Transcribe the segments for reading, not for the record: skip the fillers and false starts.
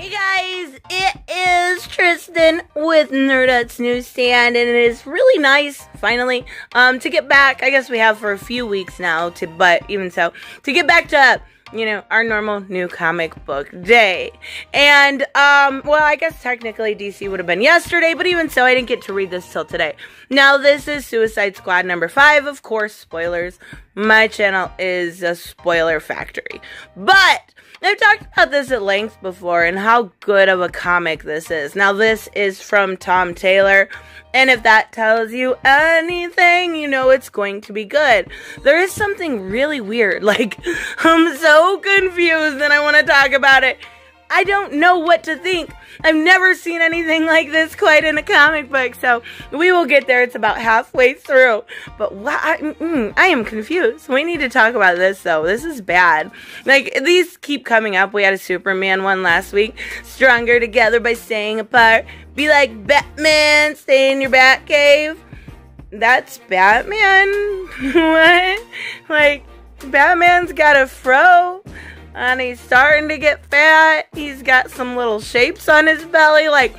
Hey guys, it is Tristan with Nerdette's NewsStand, and it is really nice, finally, to get back. I guess we have for a few weeks now, but even so, to get back to, our normal new comic book day. And, well, I guess technically DC would have been yesterday, but even so, I didn't get to read this till today. Now, this is Suicide Squad number 5, of course, spoilers. My channel is a spoiler factory. But I've talked about this at length before and how good of a comic this is. Now, this is from Tom Taylor, and if that tells you anything, you know it's going to be good. There is something really weird. Like, I'm so confused and I want to talk about it. I don't know what to think. I've never seen anything like this quite in a comic book, so we will get there. It's about halfway through, but I am confused. We need to talk about this, though. This is bad. Like, these keep coming up. We had a Superman one last week. Stronger together by staying apart. Be like Batman, stay in your Batcave. That's Batman? What? Like, Batman's got a fro. And he's starting to get fat. He's got some little shapes on his belly. Like,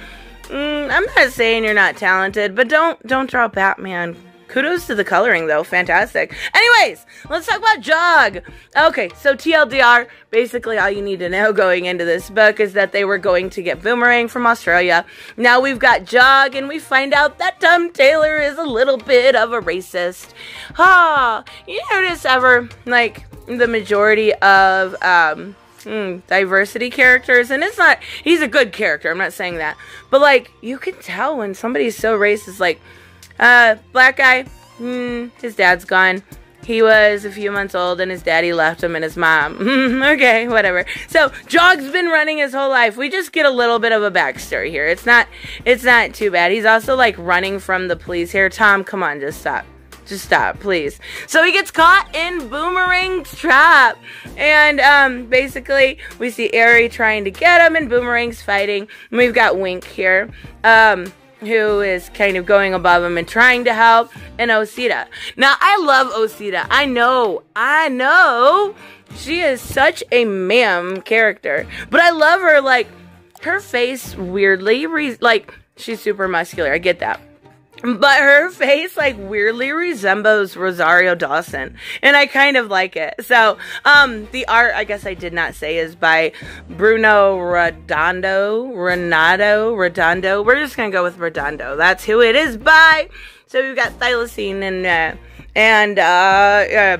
I'm not saying you're not talented, but don't draw Batman. Kudos to the coloring, though. Fantastic. Anyways, let's talk about Jog. Okay, so TLDR, basically all you need to know going into this book is that they were going to get Boomerang from Australia. Now we've got Jog, and we find out that Tom Taylor is a little bit of a racist. You notice ever, like, the majority of diversity characters, and he's a good character, I'm not saying that, but like, you can tell when somebody's so racist. Like, black guy, his dad's gone, he was a few months old and his daddy left him and his mom. Okay, whatever. So Jog's been running his whole life. We just get a little bit of a backstory here. It's not too bad. He's also like running from the police here. Tom, come on, just stop. Just stop, please. So he gets caught in Boomerang's trap. And basically, we see Aerie trying to get him, and Boomerang's fighting. And we've got Wink here, who is kind of going above him and trying to help, and Osita. Now, I love Osita. I know. She is such a ma'am character. But I love her, like, her face weirdly, like, she's super muscular. I get that. But her face, like, weirdly resembles Rosario Dawson. And I kind of like it. So, the art, I guess I did not say, is by Bruno Redondo. We're just gonna go with Redondo. That's who it is by. So we've got Thylacine and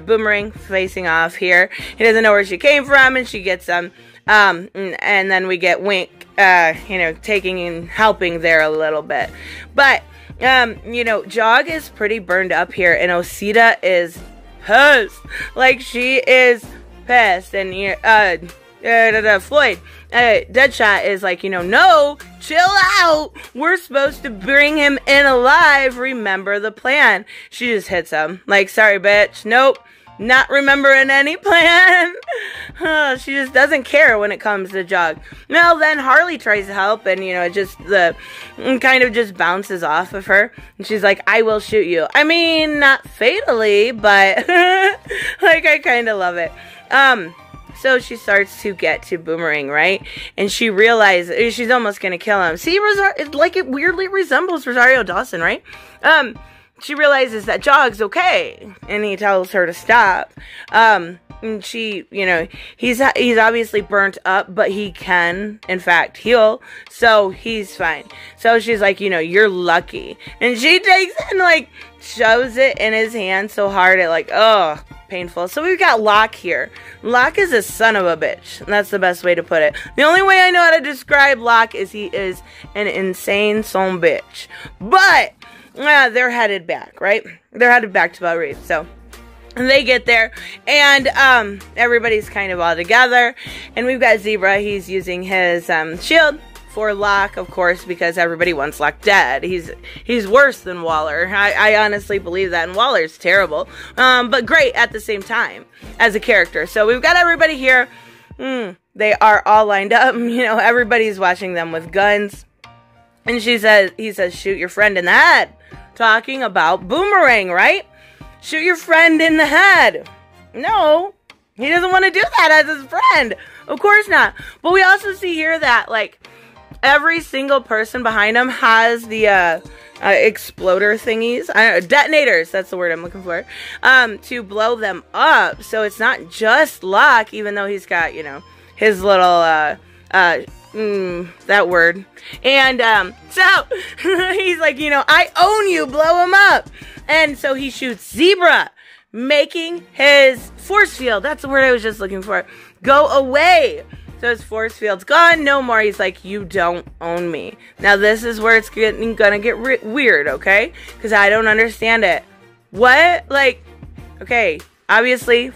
Boomerang facing off here. He doesn't know where she came from, and she gets and then we get Wink, taking and helping there a little bit. But Jog is pretty burned up here, and Osita is pissed. Like, she is pissed. And, Floyd, Deadshot is like, no, chill out. We're supposed to bring him in alive. Remember the plan. She just hits him. Like, sorry, bitch. Nope. Not remembering any plan. She just doesn't care when it comes to Jog. Now then, Harley tries to help, and it kind of just bounces off of her. And she's like, "I will shoot you." I mean, not fatally, but like, I kind of love it. So she starts to get to Boomerang, right? And she realizes she's almost gonna kill him. See, it weirdly resembles Rosario Dawson, right? She realizes that Jog's okay, and he tells her to stop. And she, he's obviously burnt up, but he can, in fact, heal, so he's fine. So she's like, you're lucky. And she takes it and, like, shoves it in his hand so hard, it, like, oh, painful. So we've got Locke here. Locke is a son of a bitch. That's the best way to put it. The only way I know how to describe Locke is he is an insane son bitch. But they're headed back, right? They're headed back to Belle Reve. So they get there, and everybody's kind of all together. And we've got Zebra. He's using his shield for Locke, of course, because everybody wants Locke dead. He's worse than Waller. I honestly believe that, and Waller's terrible, but great at the same time as a character. So we've got everybody here. They are all lined up. Everybody's watching them with guns. And he says, shoot your friend in the head. Talking about Boomerang, right? Shoot your friend in the head. No, he doesn't want to do that as his friend. Of course not. But we also see here that, like, every single person behind him has the exploder thingies, detonators, that's the word I'm looking for, to blow them up. So it's not just luck, even though he's got, you know, his little, that word. And, so, he's like, you know, I own you, blow him up. And so he shoots Zebra, making his force field, that's the word I was just looking for, go away. So his force field's gone, no more. He's like, you don't own me. Now this is where it's gonna get weird, okay? Because I don't understand it. What? Like, okay, obviously,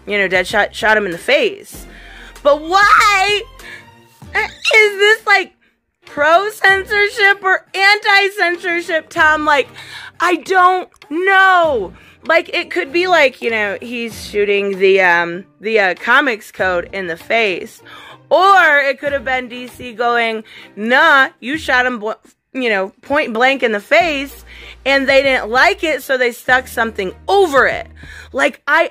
you know, Deadshot shot him in the face. But why is this, like, pro-censorship or anti-censorship, Tom? Like, I don't know. Like, it could be like, you know, he's shooting the comics code in the face. Or it could have been DC going, nah, you shot him, you know, point blank in the face, and they didn't like it, so they stuck something over it. Like, I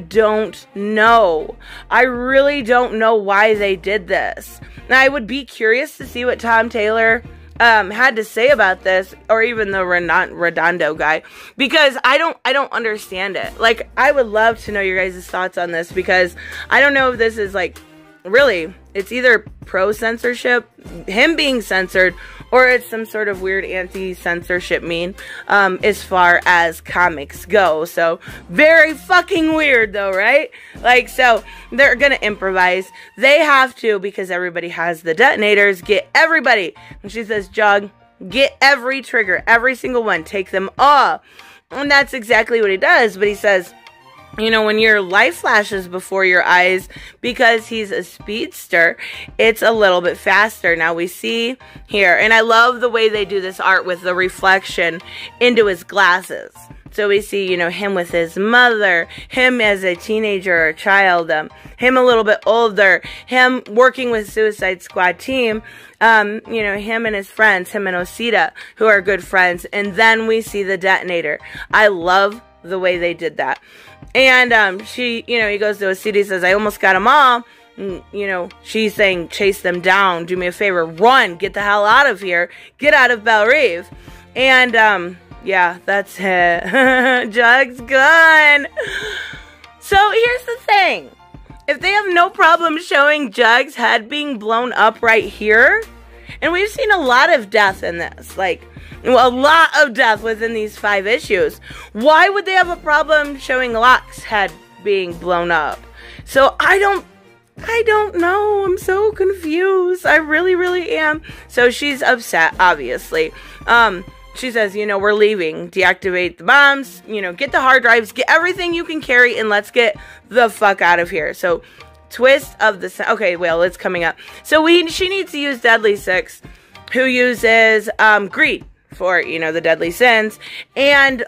don't know. I really don't know why they did this. Now, I would be curious to see what Tom Taylor had to say about this, or even the Redondo guy, because I don't understand it. Like, I would love to know your guys' thoughts on this, because I don't know if this is, like, really, it's either pro-censorship, him being censored, or it's some sort of weird anti-censorship meme, as far as comics go. So, very fucking weird though, right? Like, so, they're gonna improvise. They have to, because everybody has the detonators, get everybody. And she says, Jug, get every trigger, every single one, take them all. And that's exactly what he does, but he says, you know, when your life flashes before your eyes, because he's a speedster, it's a little bit faster. Now we see here, and I love the way they do this art with the reflection into his glasses. So we see, you know, him with his mother, him as a teenager or a child, him a little bit older, him working with Suicide Squad team, you know, him and his friends, him and Osita, who are good friends, and then we see the detonator. I love the way they did that. And she, you know, he goes to Osita, says, I almost got them all. And, you know, she's saying, chase them down, do me a favor, run, get the hell out of here, get out of Belle Reve. And yeah, that's it. Jug's gone. So here's the thing. If they have no problem showing Jug's head being blown up right here, and we've seen a lot of death in this, like, a lot of death within these 5 issues, why would they have a problem showing Locke's head being blown up? So I don't know. I'm so confused. I really, really am. So she's upset, obviously. She says, you know, we're leaving. Deactivate the bombs. You know, get the hard drives. Get everything you can carry, and let's get the fuck out of here. So, twist of the... Okay, well, it's coming up. So, she needs to use Deadly Six, who uses greed for, you know, the deadly sins. And,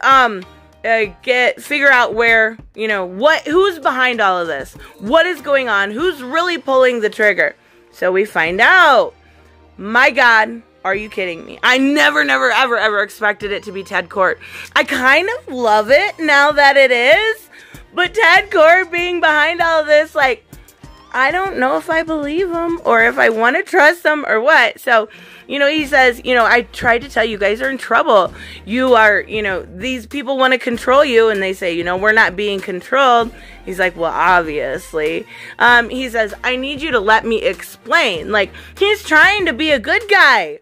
figure out where, you know, who's behind all of this? What is going on? Who's really pulling the trigger? So, we find out. My God... Are you kidding me? I never, ever expected it to be Ted Kord. I kind of love it now that it is. But Ted Kord being behind all of this, like, I don't know if I believe him or if I want to trust him or what. So, you know, he says, you know, I tried to tell you guys are in trouble. You are, you know, these people want to control you. And they say, you know, we're not being controlled. He's like, well, obviously. He says, I need you to let me explain. Like, he's trying to be a good guy.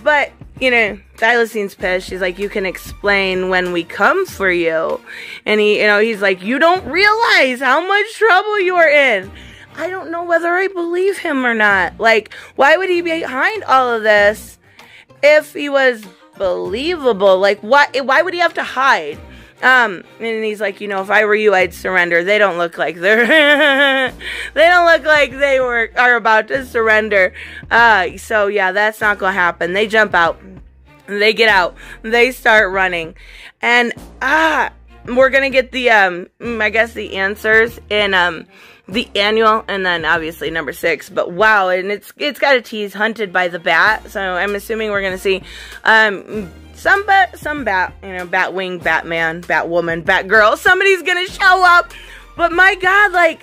But, you know, Thylacine pissed. She's like, you can explain when we come for you. And he, you know, he's like, you don't realize how much trouble you're in. I don't know whether I believe him or not. Like, why would he be behind all of this if he was believable? Like, why would he have to hide? And he's like, you know, if I were you, I'd surrender. They don't look like they're, they don't look like they are about to surrender. So yeah, that's not gonna happen. They jump out, they get out, they start running, and, we're gonna get the, I guess the answers in, the annual, and then obviously number 6, but wow, and it's got a tease, hunted by the bat, so I'm assuming we're gonna see, some bat, you know, Batwing, Batman, Batwoman, Batgirl, somebody's gonna show up. But my God, like,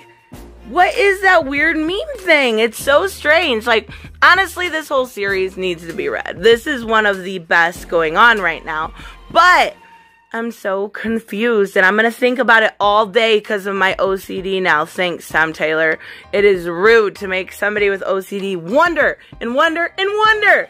what is that weird meme thing? It's so strange. Like, honestly, this whole series needs to be read. This is one of the best going on right now. But I'm so confused, and I'm going to think about it all day because of my OCD now. Thanks, Tom Taylor. It is rude to make somebody with OCD wonder and wonder and wonder.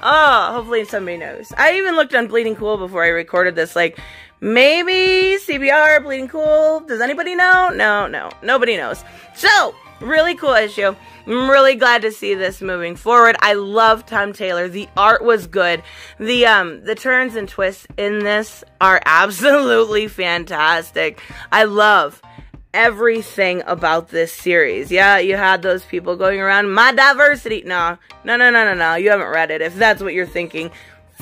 Oh, hopefully somebody knows. I even looked on Bleeding Cool before I recorded this, like, maybe CBR, Bleeding Cool. Does anybody know? No, nobody knows. So, really cool issue. I'm really glad to see this moving forward. I love Tom Taylor. The art was good. The turns and twists in this are absolutely fantastic. I love everything about this series. Yeah, you had those people going around, my diversity. No. You haven't read it if that's what you're thinking.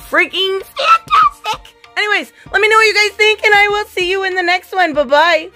Freaking fantastic. Anyways, let me know what you guys think, and I will see you in the next one. Bye-bye.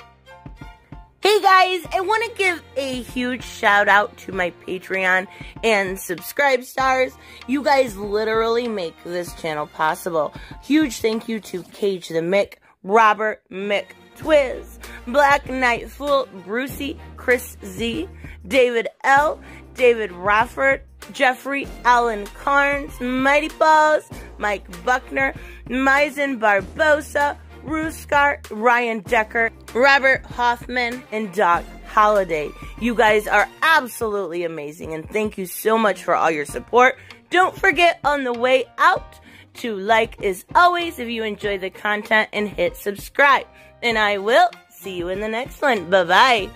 Hey guys, I want to give a huge shout out to my Patreon and subscribe stars. You guys literally make this channel possible. Huge thank you to Cage the Mick, Robert Mick Twiz, Black Knight Fool, Brucey, Chris Z, David L, David Rafford, Jeffrey Allen Carnes, Mighty Balls, Mike Buckner, Maizen Barbosa, Ruskar, Ryan Decker, Robert Hoffman, and Doc Holliday. You guys are absolutely amazing, and thank you so much for all your support. Don't forget on the way out to like as always if you enjoy the content and hit subscribe. And I will see you in the next one. Bye-bye.